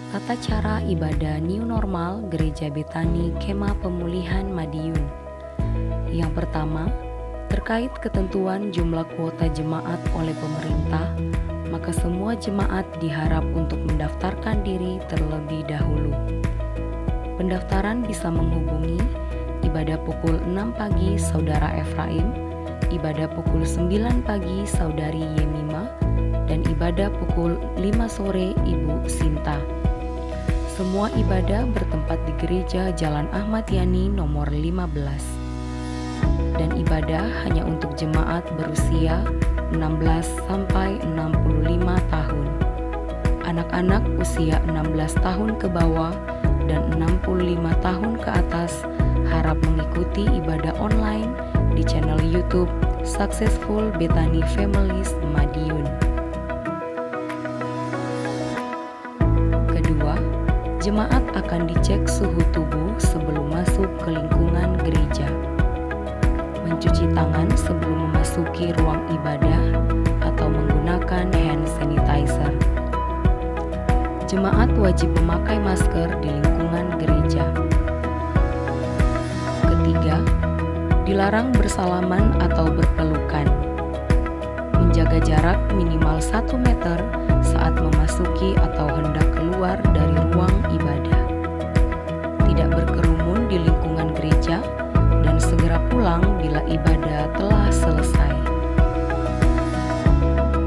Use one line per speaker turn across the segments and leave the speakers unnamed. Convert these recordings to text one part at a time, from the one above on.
Tata cara ibadah New Normal Gereja Betani Kemah Pemulihan Madiun. Yang pertama, terkait ketentuan jumlah kuota jemaat oleh pemerintah, maka semua jemaat diharap untuk mendaftarkan diri terlebih dahulu. Pendaftaran bisa menghubungi ibadah pukul 6 pagi Saudara Efraim, ibadah pukul 9 pagi Saudari Yemima, dan ibadah pukul 5 sore Ibu Sinta. Semua ibadah bertempat di Gereja Jalan Ahmad Yani nomor 15. Dan ibadah hanya untuk jemaat berusia 16 sampai 65 tahun. Anak-anak usia 16 tahun ke bawah dan 65 tahun ke atas harap mengikuti ibadah online di channel YouTube Successful Betani Families Madiun. Kedua, jemaat akan dicek suhu tubuh sebelum masuk ke lingkungan gereja. Mencuci tangan sebelum memasuki ruang ibadah atau menggunakan hand sanitizer. Jemaat wajib memakai masker di lingkungan gereja. Ketiga, dilarang bersalaman atau berpelukan. Menjaga jarak minimal 1 meter saat memasuki atau hendak keluar dari ruang ibadah. Tidak berkerumun di lingkungan gereja dan segera pulang bila ibadah telah selesai.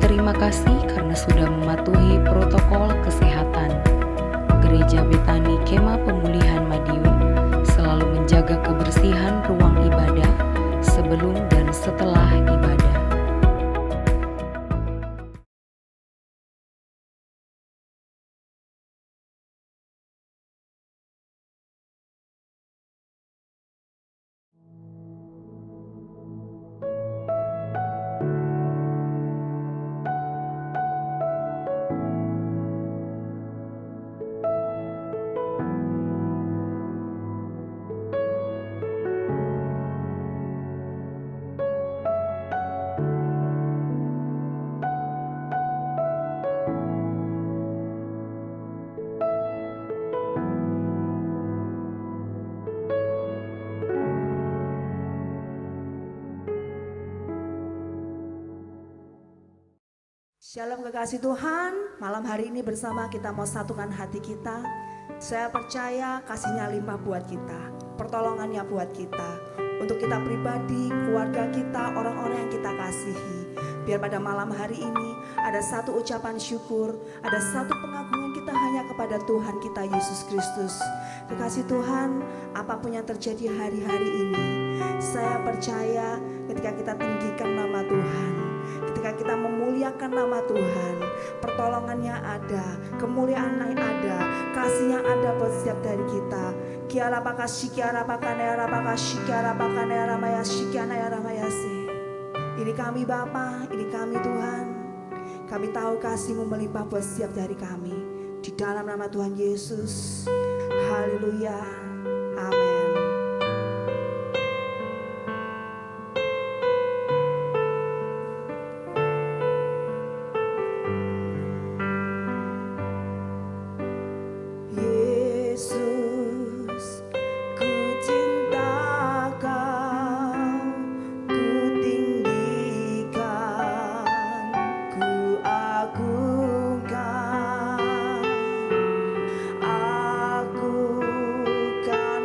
Terima kasih karena sudah mematuhi protokol kesehatan. Gereja Betani Kemah Pemulihan Madiun selalu menjaga kebersihan ruang ibadah sebelum dan setelah ibadah.
Shalom kekasih Tuhan, malam hari ini bersama kita mau satukan hati kita. Saya percaya kasihnya limpah buat kita, pertolongannya buat kita, untuk kita pribadi, keluarga kita, orang-orang yang kita kasihi. Biar pada malam hari ini ada satu ucapan syukur, ada satu pengagungan kita hanya kepada Tuhan kita Yesus Kristus. Kekasih Tuhan, apapun yang terjadi hari-hari ini, saya percaya ketika kita tinggikan nama Tuhan, ketika kita memuliakan nama Tuhan, pertolongannya ada, kemuliaannya ada, kasihnya ada buat setiap dari kita. Kiara baka shikiara baka neara baka shikiara baka neara maya shikiana ya ramayase. Ini kami Bapa, ini kami Tuhan. Kami tahu kasih-Mu melimpah buat setiap dari kami. Di dalam nama Tuhan Yesus. Haleluya. Amin.
Aku kan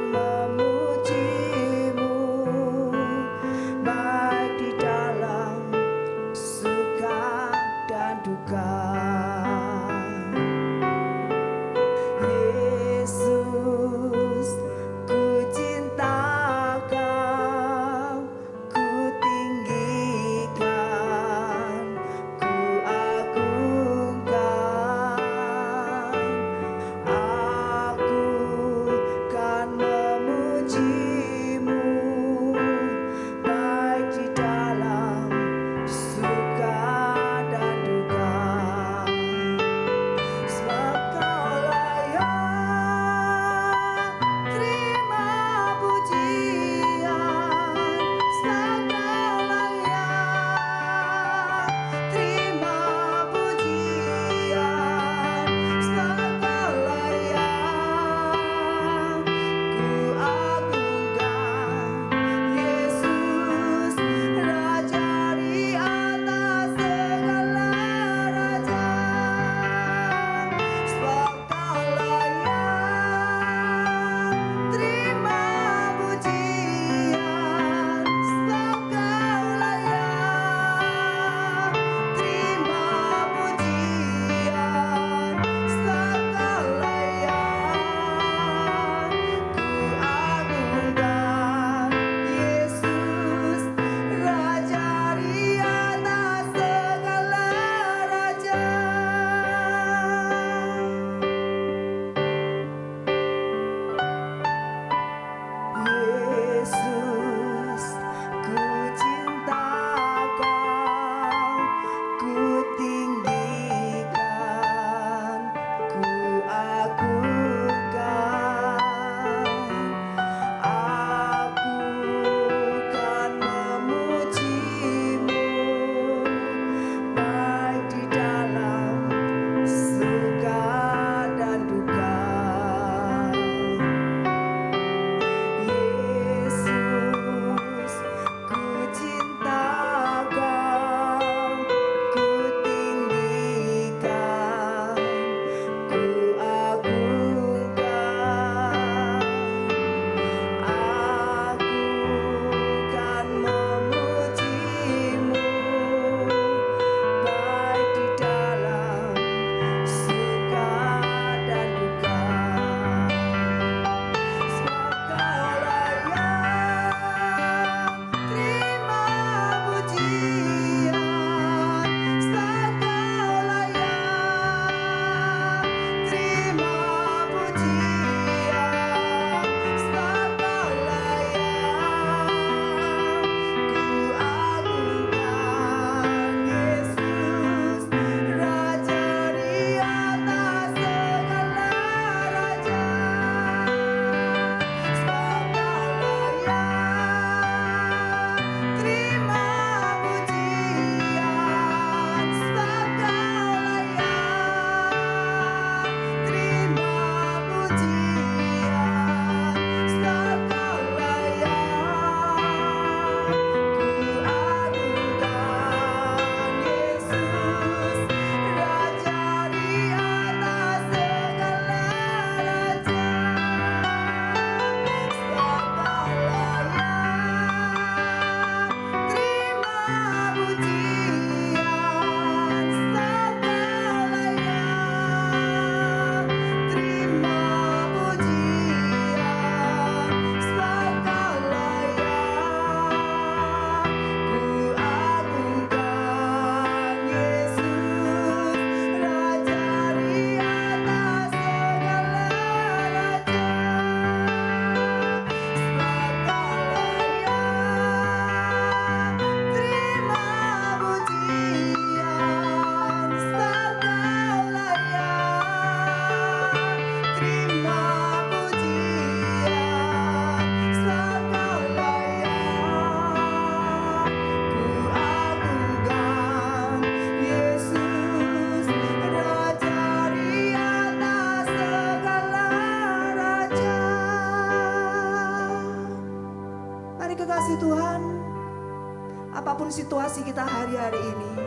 apapun situasi kita hari-hari ini,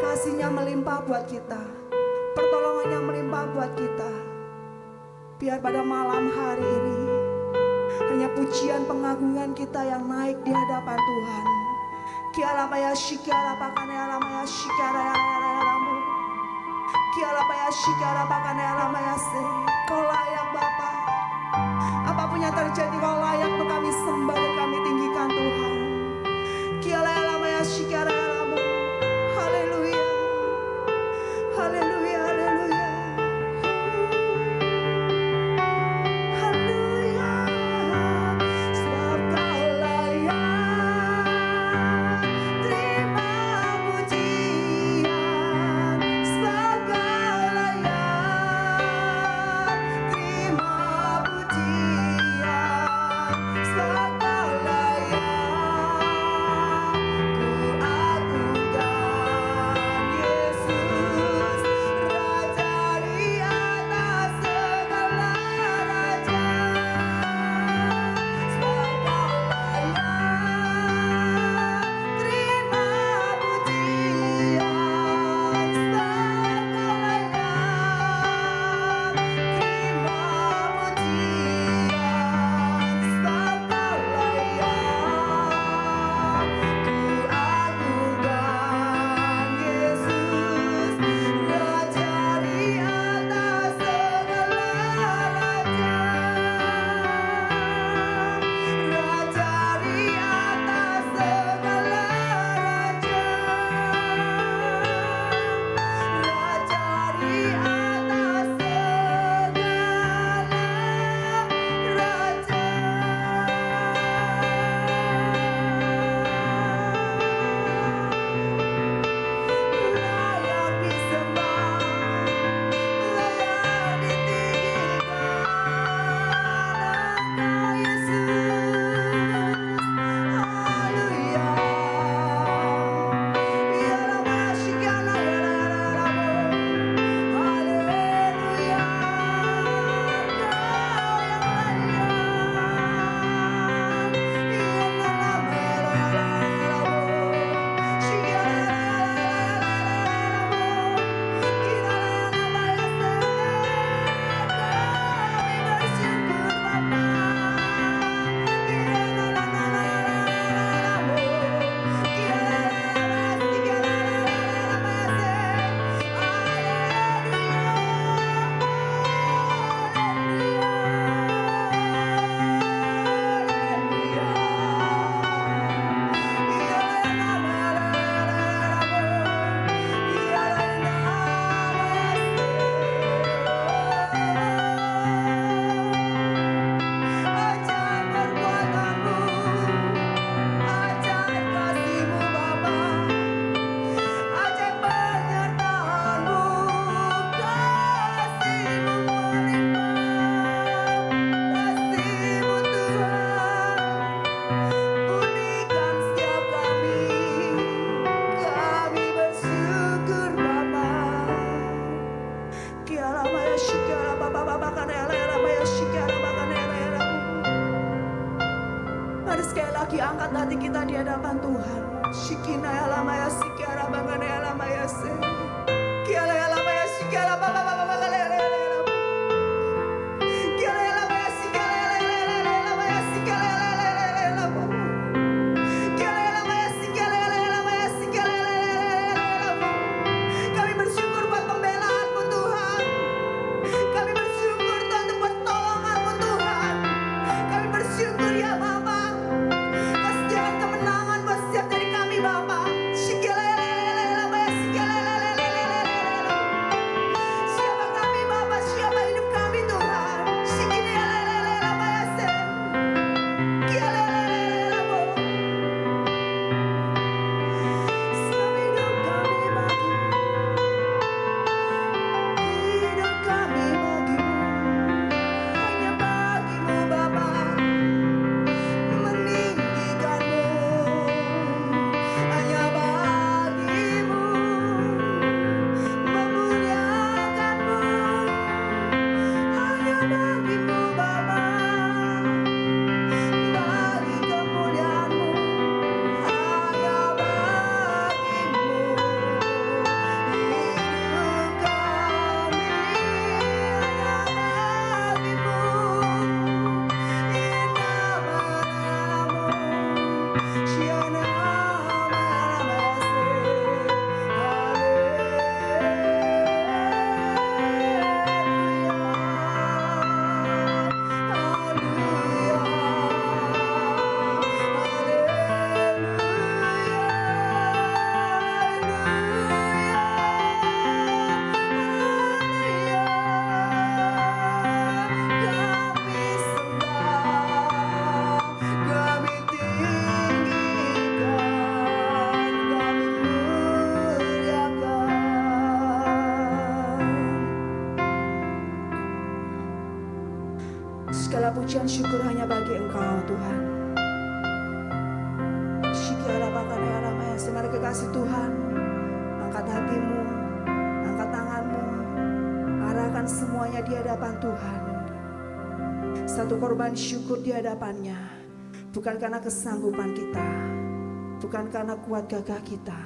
kasih-Nya melimpah buat kita, pertolongannya melimpah buat kita. Biar pada malam hari ini hanya pujian pengagungan kita yang naik di hadapan Tuhan. Kialapaya shikara pakane alamaya shikara yaramu. Kialapaya shikara pakane alamaya se. Kau layak Bapa. Apapun yang terjadi kau layak untuk kami sembah dan kami tinggikan Tuhan. Kialapaya alamaya shikara yaramu. Haleluya. Haleluya, haleluya. Haleluya. Sebab kau layak. Terima pujian. Sebab kau layak. Terima pujian. Sebab kau layak. Ku agungkan Yesus, Raja di atas segala raja. Sebab kau layak. Terima pujian. Sebab kau layak. Terima pujian. Sebab kau layak. Ku agungkan Yesus, Raja di atas segala raja. Raja di atas segala raja. Raja di atas layak disembah, layak ditinggikan Engkau Yesus. Haleluya. Biarlah masyikana yararamu. Haleluya. Kau yang layak. Biarlah meraramu. Ajaib perbuatanmu, ajaib kasih-Mu Bapa, ajaib penyertaan-Mu, kasih-Mu melimpah, kasih-Mu Tuhan, pulihkan setiap kami bersyukur Bapa. Kiala maya shikara Bapa Bapa kanela maya shikara Bapa kanela. Mari sekali lagi angkat hati kita di hadapan Tuhan. Shikina alamaya shikara Bapa kanela maya se. Kiala alamaya shikara Bapa Bapa kanela. Kiala alamaya shikara alamaya shikara. Kiala alamaya shikara. Kami bersyukur buat pembelaan-Mu Tuhan. Kami bersyukur Tuhan untuk pertolongan-Mu Tuhan. Kami bersyukur ya Bapa. Kasih kemenangan buat setiap dari kami Bapa. Shikala Segala pujian syukur hanya bagi Engkau Tuhan. Mari kekasih Tuhan, angkat hatimu, angkat tanganmu, arahkan semuanya di hadapan Tuhan. Satu korban syukur di hadapannya, bukan karena kesanggupan kita, bukan karena kuat gagah kita.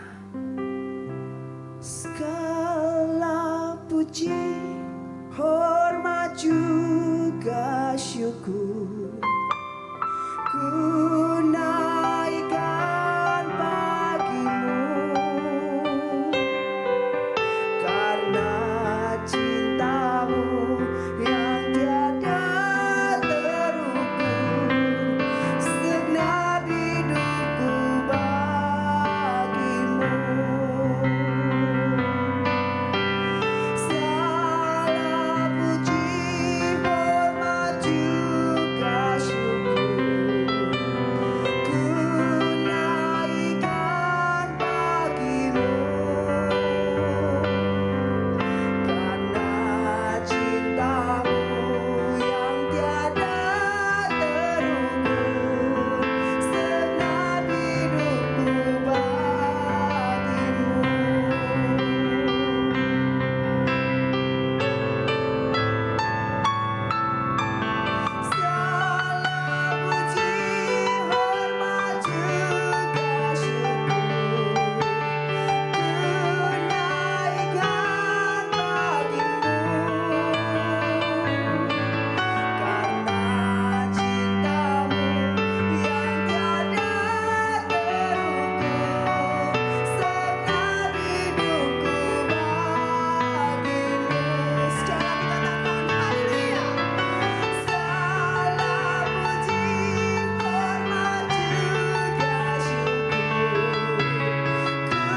Segala puji, hormat juga syukur ku naikkan bagimu, karena cintamu yang tiada terukur, segenap hidupku bagimu. Segala puji, hormat juga syukur ku naikkan bagimu, karena cintamu yang tiada terukur, segenap hidupku bagimu. Segala puji, hormat juga syukur ku naikkan bagimu, karena cintamu yang tiada terukur, segenap hidupku bagimu. Secara kita katakan haleluya. Segala puji, hormat juga syukur ku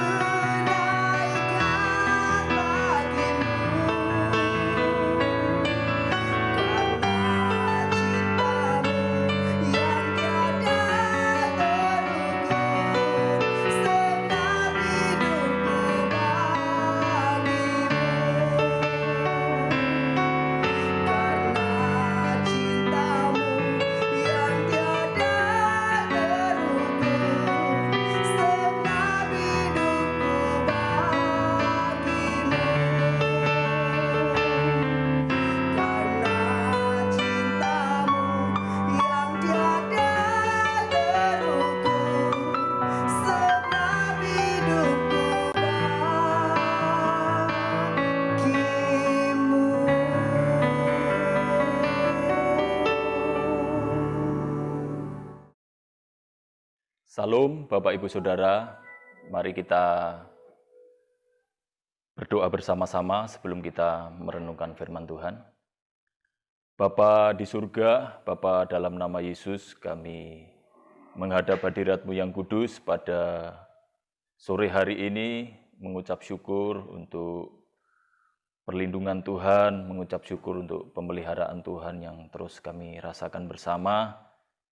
naikkan bagimu, karena cintamu yang tiada terukur, segenap hidupku bagimu, karena cintamu yang tiada terukur, segenap hidupku bagimu, karena cintamu yang tiada terukur, segenap hidupku bagimu.
Salam Bapak Ibu Saudara, mari kita berdoa bersama-sama sebelum kita merenungkan firman Tuhan. Bapa di surga, Bapa dalam nama Yesus, kami menghadap hadirat-Mu yang kudus pada sore hari ini, mengucap syukur untuk perlindungan Tuhan, mengucap syukur untuk pemeliharaan Tuhan yang terus kami rasakan bersama,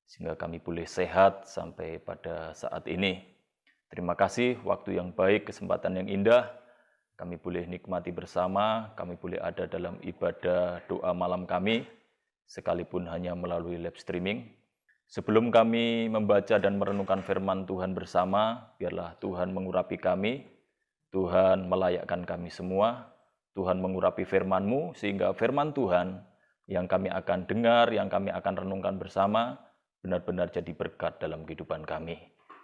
sehingga kami boleh sehat sampai pada saat ini. Terima kasih waktu yang baik, kesempatan yang indah, kami boleh nikmati bersama, kami boleh ada dalam ibadah doa malam kami, sekalipun hanya melalui live streaming. Sebelum kami membaca dan merenungkan firman Tuhan bersama, biarlah Tuhan mengurapi kami, Tuhan melayakkan kami semua, Tuhan mengurapi firman-Mu, sehingga firman Tuhan yang kami akan dengar, yang kami akan renungkan bersama, benar-benar jadi berkat dalam kehidupan kami.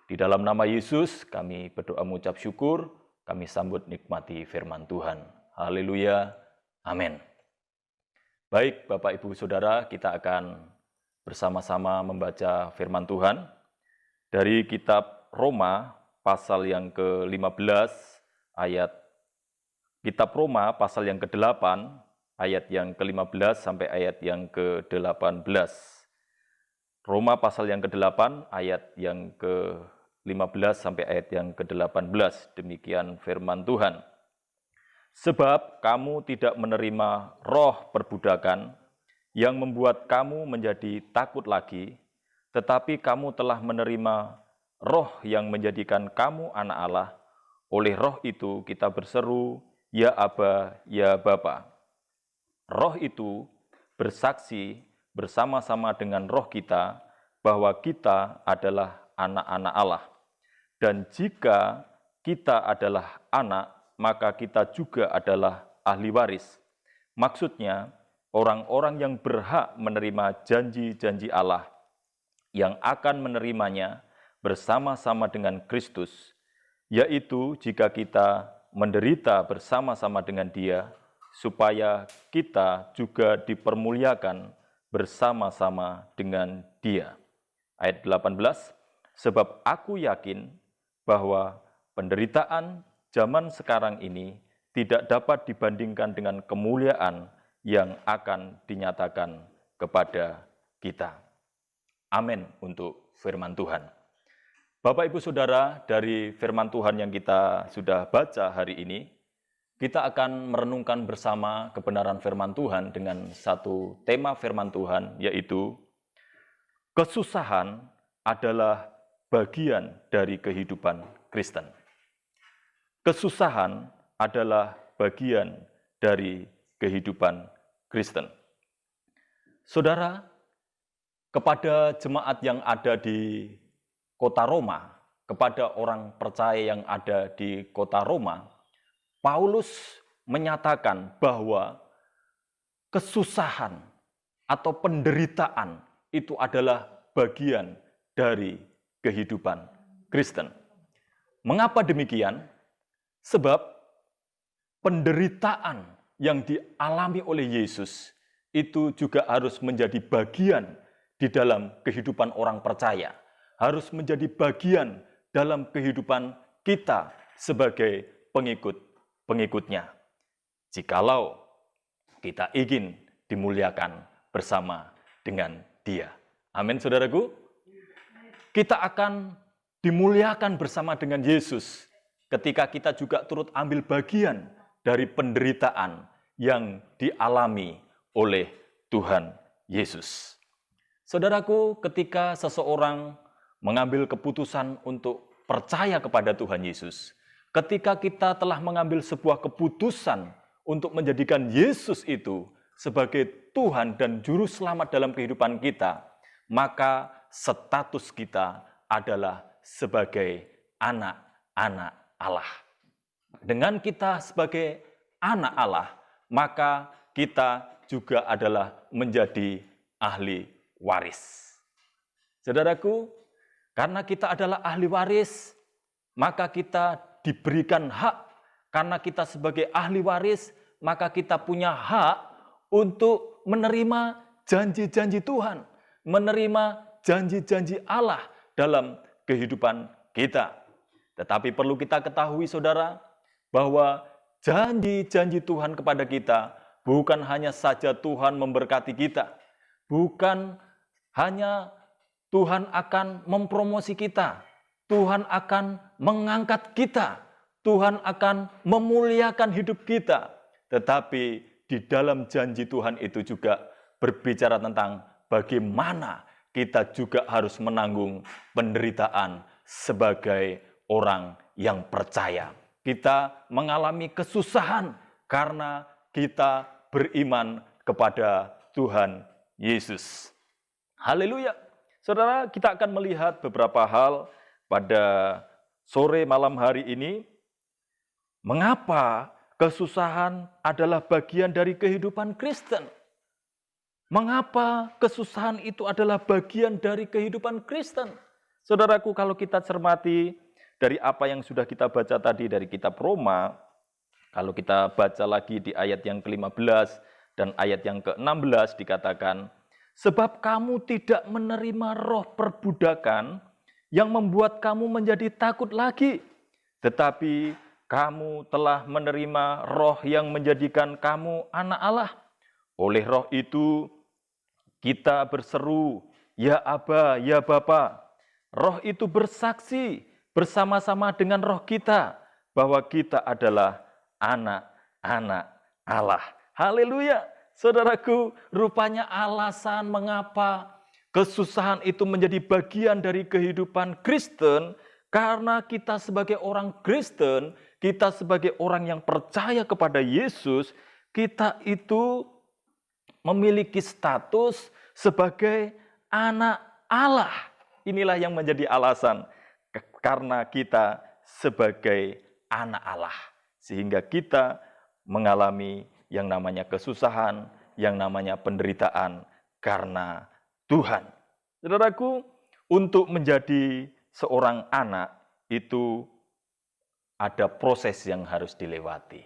Di dalam nama Yesus, kami berdoa mengucap syukur, kami sambut nikmati firman Tuhan. Haleluya, amin. Baik, Bapak Ibu Saudara, kita akan bersama-sama membaca firman Tuhan dari kitab Roma pasal yang ke-15 ayat kitab Roma pasal yang ke-8 ayat yang ke-15 sampai ayat yang ke-18. Roma pasal yang ke-8 ayat yang ke-15 sampai ayat yang ke-18. Demikian firman Tuhan. Sebab kamu tidak menerima roh perbudakan yang membuat kamu menjadi takut lagi, tetapi kamu telah menerima roh yang menjadikan kamu anak Allah. Oleh roh itu kita berseru, ya Aba, ya Bapa. Roh itu bersaksi bersama-sama dengan roh kita bahwa kita adalah anak-anak Allah. Dan jika kita adalah anak, maka kita juga adalah ahli waris. Maksudnya, orang-orang yang berhak menerima janji-janji Allah, yang akan menerimanya bersama-sama dengan Kristus, yaitu jika kita menderita bersama-sama dengan Dia, supaya kita juga dipermuliakan bersama-sama dengan Dia. Ayat 18, sebab aku yakin bahwa penderitaan zaman sekarang ini tidak dapat dibandingkan dengan kemuliaan yang akan dinyatakan kepada kita. Amin untuk firman Tuhan. Bapak, Ibu, Saudara, dari firman Tuhan yang kita sudah baca hari ini, kita akan merenungkan bersama kebenaran firman Tuhan dengan satu tema firman Tuhan, yaitu kesusahan adalah bagian dari kehidupan Kristen. Kesusahan adalah bagian dari kehidupan Kristen. Saudara, kepada jemaat yang ada di kota Roma, kepada orang percaya yang ada di kota Roma, Paulus menyatakan bahwa kesusahan atau penderitaan itu adalah bagian dari kehidupan Kristen. Mengapa demikian? Sebab penderitaan yang dialami oleh Yesus itu juga harus menjadi bagian di dalam kehidupan orang percaya. Harus menjadi bagian dalam kehidupan kita sebagai pengikut-pengikutnya. Jikalau kita ingin dimuliakan bersama dengan Dia. Amin, saudaraku. Kita akan dimuliakan bersama dengan Yesus ketika kita juga turut ambil bagian dari penderitaan yang dialami oleh Tuhan Yesus. Saudaraku, ketika seseorang mengambil keputusan untuk percaya kepada Tuhan Yesus, ketika kita telah mengambil sebuah keputusan untuk menjadikan Yesus itu sebagai Tuhan dan Juru Selamat dalam kehidupan kita, maka status kita adalah sebagai anak-anak Allah. Dengan kita sebagai anak Allah, maka kita juga adalah menjadi ahli waris. Saudaraku, karena kita adalah ahli waris, maka kita diberikan hak. Karena kita sebagai ahli waris, maka kita punya hak untuk menerima janji-janji Tuhan, menerima janji-janji Allah dalam kehidupan kita. Tetapi perlu kita ketahui, saudara, bahwa janji-janji Tuhan kepada kita bukan hanya saja Tuhan memberkati kita, bukan hanya Tuhan akan mempromosi kita, Tuhan akan mengangkat kita, Tuhan akan memuliakan hidup kita. Tetapi di dalam janji Tuhan itu juga berbicara tentang bagaimana kita juga harus menanggung penderitaan sebagai orang yang percaya. Kita mengalami kesusahan karena kita beriman kepada Tuhan Yesus. Haleluya. Saudara, kita akan melihat beberapa hal pada sore malam hari ini. Mengapa kesusahan adalah bagian dari kehidupan Kristen? Mengapa kesusahan itu adalah bagian dari kehidupan Kristen? Saudaraku, kalau kita cermati dari apa yang sudah kita baca tadi dari kitab Roma, kalau kita baca lagi di ayat yang ke-15 dan ayat yang ke-16 dikatakan, sebab kamu tidak menerima roh perbudakan yang membuat kamu menjadi takut lagi, tetapi kamu telah menerima roh yang menjadikan kamu anak Allah. Oleh roh itu, kita berseru, ya Aba, ya Bapa. Roh itu bersaksi bersama-sama dengan roh kita bahwa kita adalah anak-anak Allah. Haleluya. Saudaraku, rupanya alasan mengapa kesusahan itu menjadi bagian dari kehidupan Kristen, karena kita sebagai orang Kristen, kita sebagai orang yang percaya kepada Yesus, kita itu memiliki status, sebagai anak Allah. Inilah yang menjadi alasan karena kita sebagai anak Allah. Sehingga kita mengalami yang namanya kesusahan, yang namanya penderitaan karena Tuhan. Saudaraku, untuk menjadi seorang anak itu ada proses yang harus dilewati.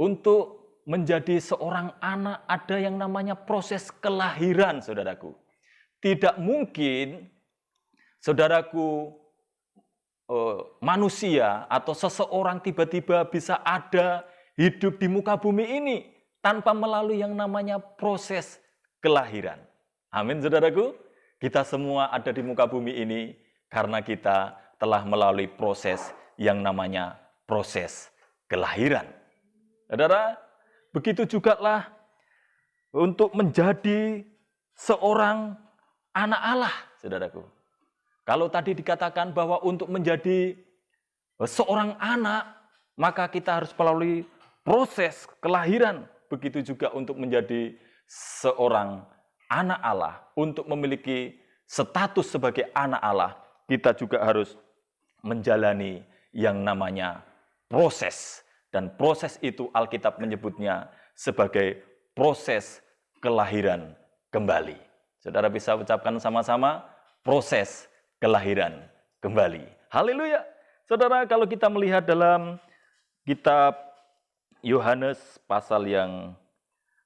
Untuk menjadi seorang anak ada yang namanya proses kelahiran, saudaraku. Tidak mungkin, saudaraku, manusia atau seseorang tiba-tiba bisa ada hidup di muka bumi ini tanpa melalui yang namanya proses kelahiran. Amin, saudaraku. Kita semua ada di muka bumi ini karena kita telah melalui proses yang namanya proses kelahiran. Saudara, begitu jugalah untuk menjadi seorang anak Allah, saudaraku. Kalau tadi dikatakan bahwa untuk menjadi seorang anak, maka kita harus melalui proses kelahiran. Begitu juga untuk menjadi seorang anak Allah, untuk memiliki status sebagai anak Allah, kita juga harus menjalani yang namanya proses. Dan proses itu Alkitab menyebutnya sebagai proses kelahiran kembali. Saudara bisa ucapkan sama-sama, proses kelahiran kembali. Haleluya. Saudara, kalau kita melihat dalam kitab Yohanes pasal yang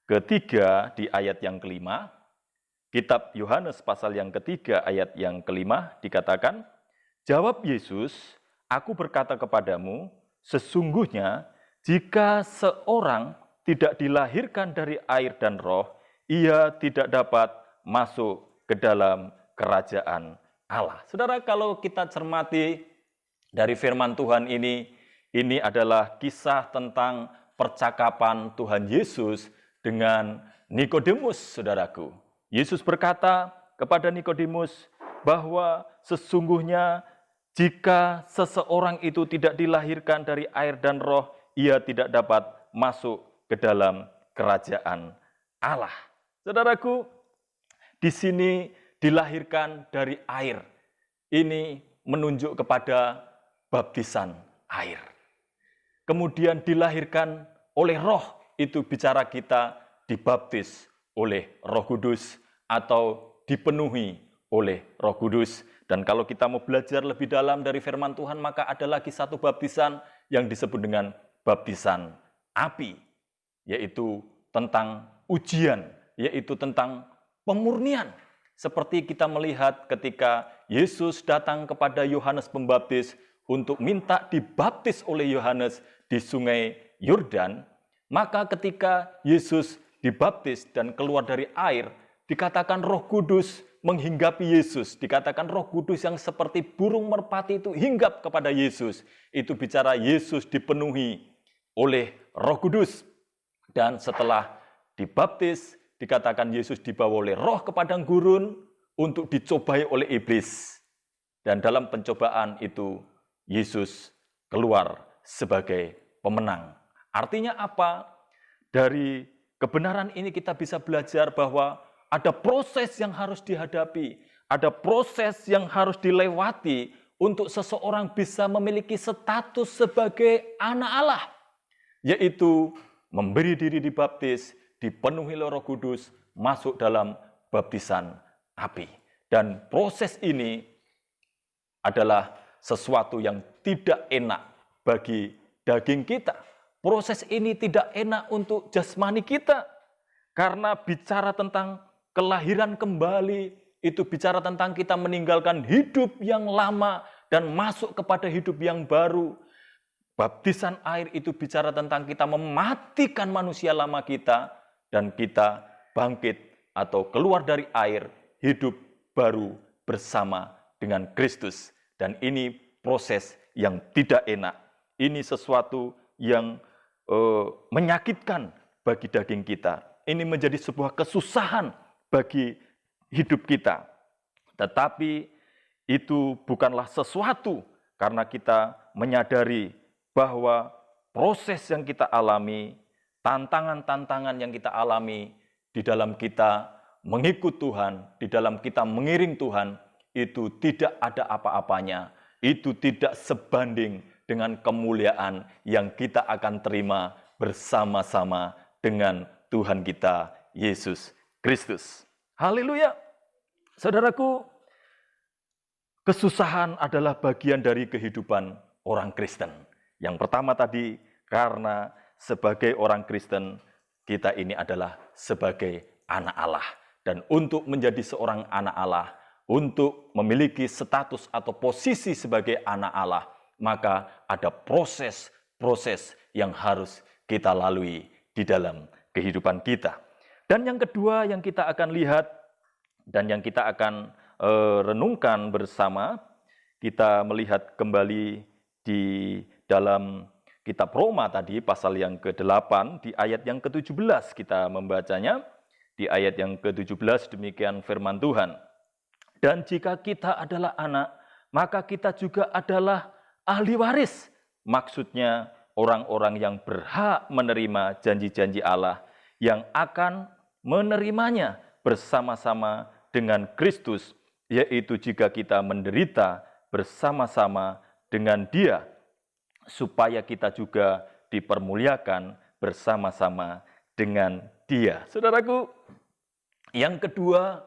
ketiga di ayat yang kelima, kitab Yohanes pasal yang ketiga ayat yang kelima dikatakan, jawab Yesus, aku berkata kepadamu, sesungguhnya jika seorang tidak dilahirkan dari air dan roh, ia tidak dapat masuk ke dalam kerajaan Allah. Saudara, kalau kita cermati dari firman Tuhan ini adalah kisah tentang percakapan Tuhan Yesus dengan Nikodemus, saudaraku. Yesus berkata kepada Nikodemus bahwa sesungguhnya jika seseorang itu tidak dilahirkan dari air dan roh, ia tidak dapat masuk ke dalam kerajaan Allah. Saudaraku, di sini dilahirkan dari air. Ini menunjuk kepada baptisan air. Kemudian dilahirkan oleh roh, itu bicara kita dibaptis oleh Roh Kudus atau dipenuhi oleh Roh Kudus. Dan kalau kita mau belajar lebih dalam dari firman Tuhan, maka ada lagi satu baptisan yang disebut dengan baptisan api, yaitu tentang ujian, yaitu tentang pemurnian. Seperti kita melihat ketika Yesus datang kepada Yohanes Pembaptis untuk minta dibaptis oleh Yohanes di sungai Yordan, maka ketika Yesus dibaptis dan keluar dari air, dikatakan Roh Kudus menghinggapi Yesus. Dikatakan Roh Kudus yang seperti burung merpati itu hinggap kepada Yesus. Itu bicara Yesus dipenuhi oleh Roh Kudus. Dan setelah dibaptis, dikatakan Yesus dibawa oleh roh ke padang gurun untuk dicobai oleh iblis. Dan dalam pencobaan itu, Yesus keluar sebagai pemenang. Artinya apa? Dari kebenaran ini kita bisa belajar bahwa ada proses yang harus dihadapi, ada proses yang harus dilewati untuk seseorang bisa memiliki status sebagai anak Allah, yaitu memberi diri dibaptis, dipenuhi oleh Roh Kudus, masuk dalam baptisan api. Dan proses ini adalah sesuatu yang tidak enak bagi daging kita. Proses ini tidak enak untuk jasmani kita, karena bicara tentang kelahiran kembali, itu bicara tentang kita meninggalkan hidup yang lama dan masuk kepada hidup yang baru. Baptisan air itu bicara tentang kita mematikan manusia lama kita dan kita bangkit atau keluar dari air, hidup baru bersama dengan Kristus. Dan ini proses yang tidak enak. Ini sesuatu yang menyakitkan bagi daging kita. Ini menjadi sebuah kesusahan bagi hidup kita. Tetapi itu bukanlah sesuatu, karena kita menyadari bahwa proses yang kita alami, tantangan-tantangan yang kita alami di dalam kita mengikut Tuhan, di dalam kita mengiring Tuhan, itu tidak ada apa-apanya. Itu tidak sebanding dengan kemuliaan yang kita akan terima bersama-sama dengan Tuhan kita, Yesus Kristus. Haleluya. Saudaraku, kesusahan adalah bagian dari kehidupan orang Kristen. Yang pertama tadi, karena sebagai orang Kristen, kita ini adalah sebagai anak Allah. Dan untuk menjadi seorang anak Allah, untuk memiliki status atau posisi sebagai anak Allah, maka ada proses-proses yang harus kita lalui di dalam kehidupan kita. Dan yang kedua yang kita akan lihat dan yang kita akan renungkan bersama, kita melihat kembali di dalam kitab Roma tadi, pasal yang ke-8, di ayat yang ke-17 kita membacanya. Di ayat yang ke-17 demikian firman Tuhan. Dan jika kita adalah anak, maka kita juga adalah ahli waris. Maksudnya orang-orang yang berhak menerima janji-janji Allah, yang akan menerimanya bersama-sama dengan Kristus, yaitu jika kita menderita bersama-sama dengan Dia, supaya kita juga dipermuliakan bersama-sama dengan Dia. Saudaraku, yang kedua,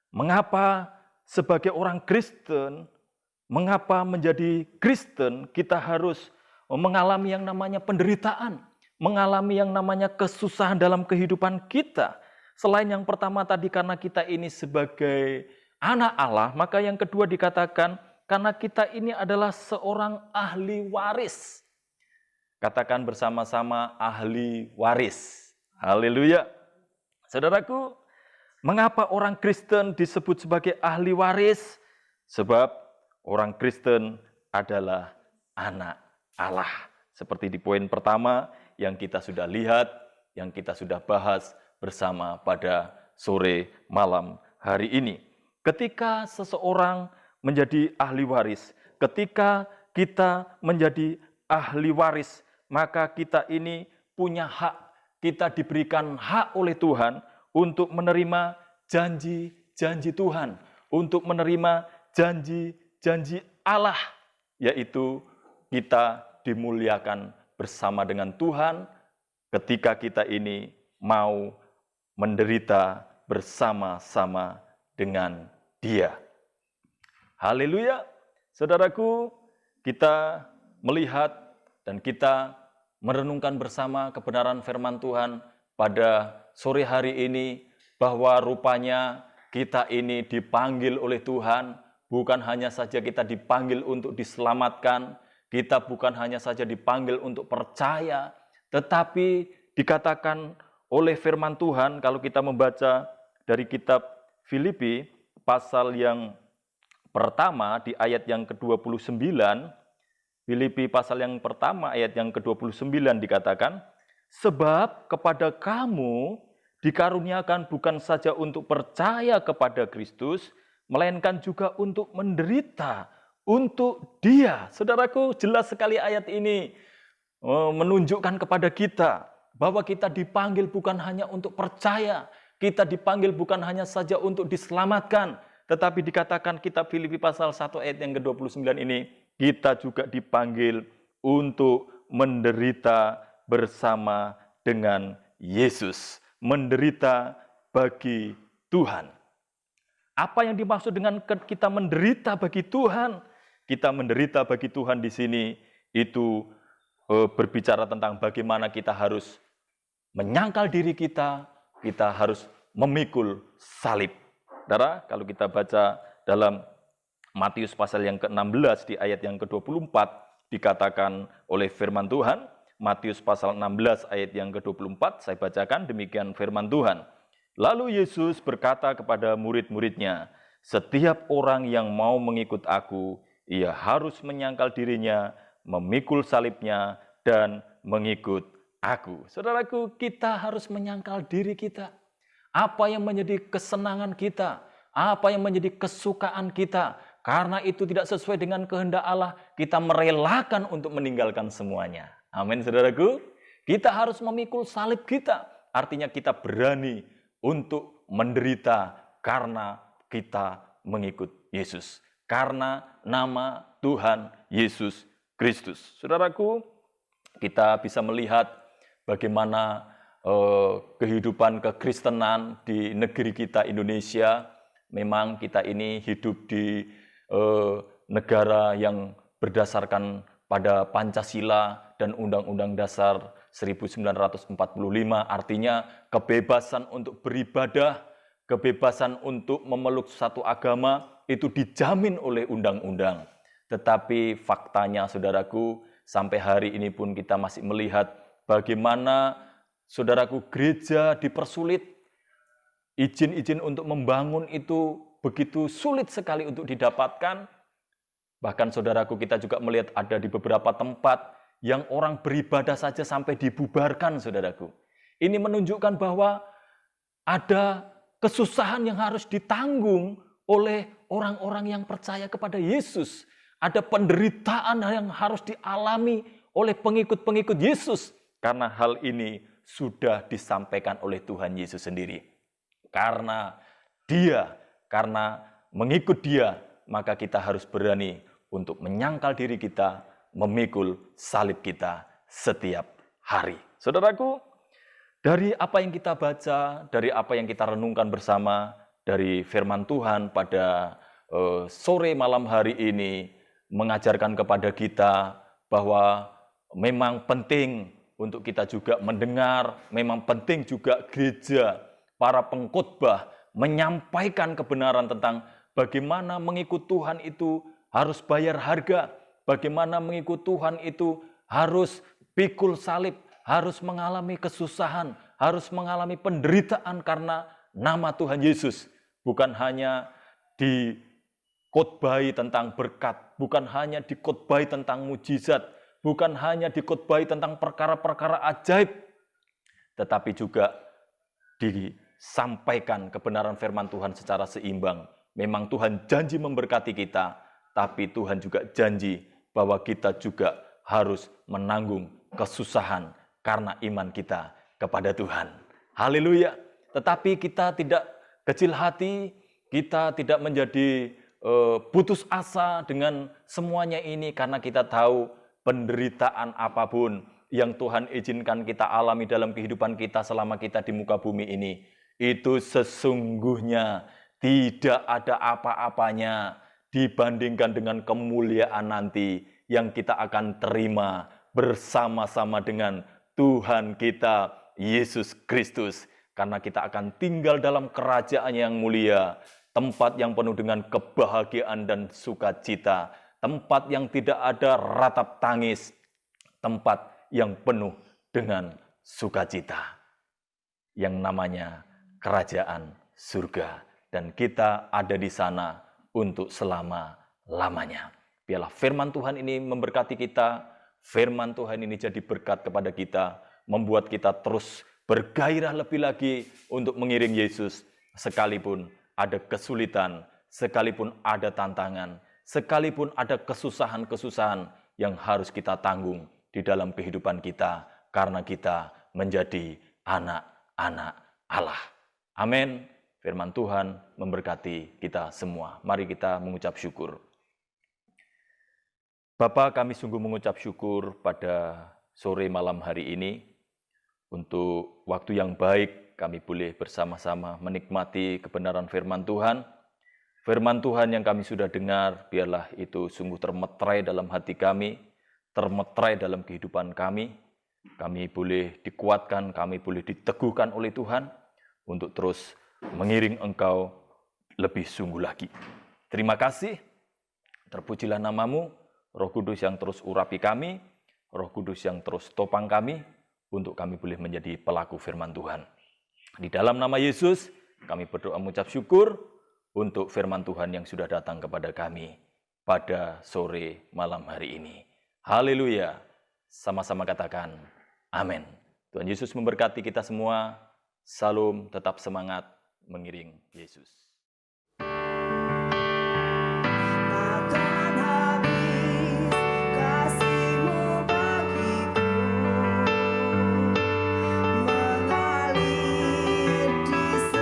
mengapa sebagai orang Kristen, mengapa menjadi Kristen kita harus mengalami yang namanya penderitaan, mengalami yang namanya kesusahan dalam kehidupan kita. Selain yang pertama tadi karena kita ini sebagai anak Allah, maka yang kedua dikatakan karena kita ini adalah seorang ahli waris. Katakan bersama-sama ahli waris. Haleluya. Saudaraku, mengapa orang Kristen disebut sebagai ahli waris? Sebab orang Kristen adalah anak Allah. Seperti di poin pertama yang kita sudah lihat, yang kita sudah bahas bersama pada sore malam hari ini. Ketika seseorang menjadi ahli waris, ketika kita menjadi ahli waris, maka kita ini punya hak, kita diberikan hak oleh Tuhan untuk menerima janji-janji Tuhan, untuk menerima janji-janji Allah, yaitu kita dimuliakan bersama dengan Tuhan ketika kita ini mau menderita bersama-sama dengan Dia. Haleluya. Saudaraku, kita melihat dan kita merenungkan bersama kebenaran firman Tuhan pada sore hari ini, bahwa rupanya kita ini dipanggil oleh Tuhan, bukan hanya saja kita dipanggil untuk diselamatkan, kita bukan hanya saja dipanggil untuk percaya, tetapi dikatakan oleh firman Tuhan, kalau kita membaca dari kitab Filipi, pasal yang pertama di ayat yang ke-29, Filipi pasal yang pertama ayat yang ke-29 dikatakan, sebab kepada kamu dikaruniakan bukan saja untuk percaya kepada Kristus, melainkan juga untuk menderita untuk Dia. Saudaraku, jelas sekali ayat ini menunjukkan kepada kita bahwa kita dipanggil bukan hanya untuk percaya, kita dipanggil bukan hanya saja untuk diselamatkan, tetapi dikatakan kitab Filipi pasal 1 ayat yang ke-29 ini, kita juga dipanggil untuk menderita bersama dengan Yesus. Menderita bagi Tuhan. Apa yang dimaksud dengan kita menderita bagi Tuhan? Kita menderita bagi Tuhan di sini itu berbicara tentang bagaimana kita harus menyangkal diri kita harus memikul salib. Saudara, kalau kita baca dalam Matius pasal yang ke-16 di ayat yang ke-24 dikatakan oleh firman Tuhan, Matius pasal 16 ayat yang ke-24, saya bacakan demikian firman Tuhan. Lalu Yesus berkata kepada murid-muridnya, setiap orang yang mau mengikut aku, ia harus menyangkal dirinya, memikul salibnya, dan mengikut aku. Saudaraku, kita harus menyangkal diri kita. Apa yang menjadi kesenangan kita, apa yang menjadi kesukaan kita, karena itu tidak sesuai dengan kehendak Allah, kita merelakan untuk meninggalkan semuanya. Amin, saudaraku. Kita harus memikul salib kita, artinya kita berani untuk menderita karena kita mengikut Yesus. Karena nama Tuhan Yesus Kristus. Saudaraku, kita bisa melihat bagaimana kehidupan kekristenan di negeri kita Indonesia. Memang kita ini hidup di negara yang berdasarkan pada Pancasila dan Undang-Undang Dasar 1945, artinya kebebasan untuk beribadah, kebebasan untuk memeluk satu agama itu dijamin oleh undang-undang. Tetapi faktanya, saudaraku, sampai hari ini pun kita masih melihat bagaimana, saudaraku, gereja dipersulit. Izin-izin untuk membangun itu begitu sulit sekali untuk didapatkan. Bahkan, saudaraku, kita juga melihat ada di beberapa tempat yang orang beribadah saja sampai dibubarkan, saudaraku. Ini menunjukkan bahwa ada kesusahan yang harus ditanggung oleh orang-orang yang percaya kepada Yesus. Ada penderitaan yang harus dialami oleh pengikut-pengikut Yesus. Karena hal ini sudah disampaikan oleh Tuhan Yesus sendiri. Karena mengikut Dia, maka kita harus berani untuk menyangkal diri kita, memikul salib kita setiap hari. Saudaraku, dari apa yang kita baca, dari apa yang kita renungkan bersama, dari firman Tuhan pada sore malam hari ini, mengajarkan kepada kita bahwa memang penting untuk kita juga mendengar, memang penting juga gereja, para pengkhotbah menyampaikan kebenaran tentang bagaimana mengikut Tuhan itu harus bayar harga, bagaimana mengikut Tuhan itu harus pikul salib, harus mengalami kesusahan, harus mengalami penderitaan karena nama Tuhan Yesus. Bukan hanya dikhotbahi tentang berkat, bukan hanya dikhotbahi tentang mujizat, bukan hanya dikhotbahi tentang perkara-perkara ajaib, tetapi juga disampaikan kebenaran firman Tuhan secara seimbang. Memang Tuhan janji memberkati kita, tapi Tuhan juga janji bahwa kita juga harus menanggung kesusahan karena iman kita kepada Tuhan. Haleluya. Tetapi kita tidak kecil hati, kita tidak menjadi putus asa dengan semuanya ini, karena kita tahu penderitaan apapun yang Tuhan izinkan kita alami dalam kehidupan kita selama kita di muka bumi ini, itu sesungguhnya tidak ada apa-apanya dibandingkan dengan kemuliaan nanti yang kita akan terima bersama-sama dengan Tuhan kita Yesus Kristus. Karena kita akan tinggal dalam kerajaan yang mulia, tempat yang penuh dengan kebahagiaan dan sukacita, tempat yang tidak ada ratap tangis, tempat yang penuh dengan sukacita, yang namanya kerajaan surga. Dan kita ada di sana untuk selama-lamanya. Biarlah firman Tuhan ini memberkati kita, firman Tuhan ini jadi berkat kepada kita, membuat kita terus bergairah lebih lagi untuk mengiring Yesus, sekalipun ada kesulitan, sekalipun ada tantangan, sekalipun ada kesusahan-kesusahan yang harus kita tanggung di dalam kehidupan kita, karena kita menjadi anak-anak Allah. Amin. Firman Tuhan memberkati kita semua. Mari kita mengucap syukur. Bapa, kami sungguh mengucap syukur pada sore malam hari ini untuk waktu yang baik kami boleh bersama-sama menikmati kebenaran firman Tuhan. Firman Tuhan yang kami sudah dengar, biarlah itu sungguh termeterai dalam hati kami, termeterai dalam kehidupan kami. Kami boleh dikuatkan, kami boleh diteguhkan oleh Tuhan untuk terus mengiring Engkau lebih sungguh lagi. Terima kasih, terpujilah nama-Mu, Roh Kudus yang terus urapi kami, Roh Kudus yang terus topang kami, untuk kami boleh menjadi pelaku firman Tuhan. Di dalam nama Yesus, kami berdoa mengucap syukur untuk firman Tuhan yang sudah datang kepada kami pada sore malam hari ini. Haleluya, sama-sama katakan amin. Tuhan Yesus memberkati kita semua. Salam, tetap semangat mengiring Yesus.
Mengalir di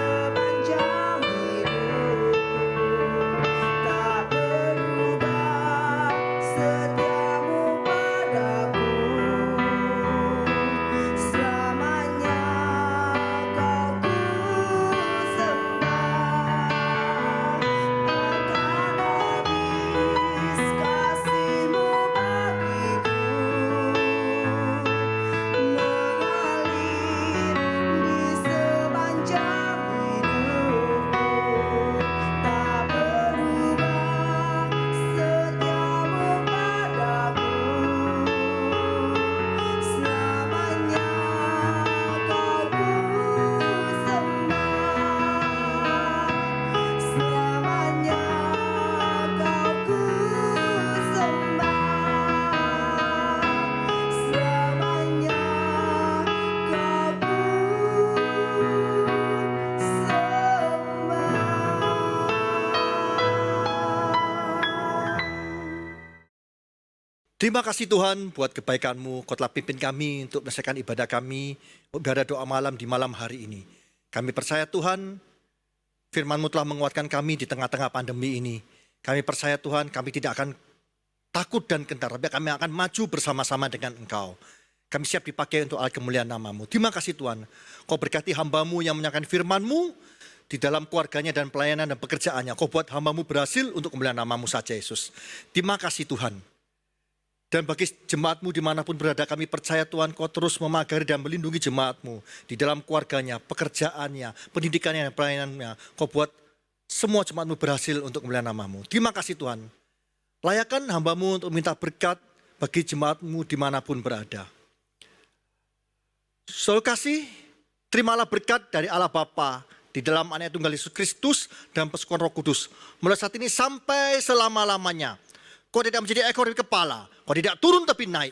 Terima kasih Tuhan buat kebaikan-Mu. Kau telah pimpin kami untuk menyelesaikan ibadah kami, ibadah doa malam di malam hari ini. Kami percaya Tuhan, firman-Mu telah menguatkan kami di tengah-tengah pandemi ini. Kami percaya Tuhan, kami tidak akan takut dan gentar, tapi kami akan maju bersama-sama dengan Engkau. Kami siap dipakai untuk alat kemuliaan nama-Mu. Terima kasih Tuhan, Kau berkati hamba-Mu yang menyampaikan firman-Mu di dalam keluarganya dan pelayanan dan pekerjaannya. Kau buat hamba-Mu berhasil untuk kemuliaan nama-Mu saja Yesus. Terima kasih Tuhan. Dan bagi jemaat-Mu dimanapun berada, kami percaya Tuhan Kau terus memagari dan melindungi jemaat-Mu di dalam keluarganya, pekerjaannya, pendidikannya, dan pelayanannya. Kau buat semua jemaat-Mu berhasil untuk kemuliaan nama-Mu. Terima kasih Tuhan. Layakan hamba-Mu untuk minta berkat bagi jemaat-Mu dimanapun berada. Saudara kasih, terimalah berkat dari Allah Bapa di dalam Anak Tunggal Yesus Kristus dan persekutuan Roh Kudus. Mulai saat ini sampai selama-lamanya. Kau tidak menjadi ekor dan kepala. Kau tidak turun tapi naik.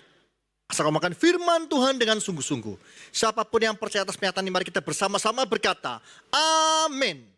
Asal kau makan firman Tuhan dengan sungguh-sungguh. Siapapun yang percaya atas pernyataan ini, mari kita bersama-sama berkata, Amin.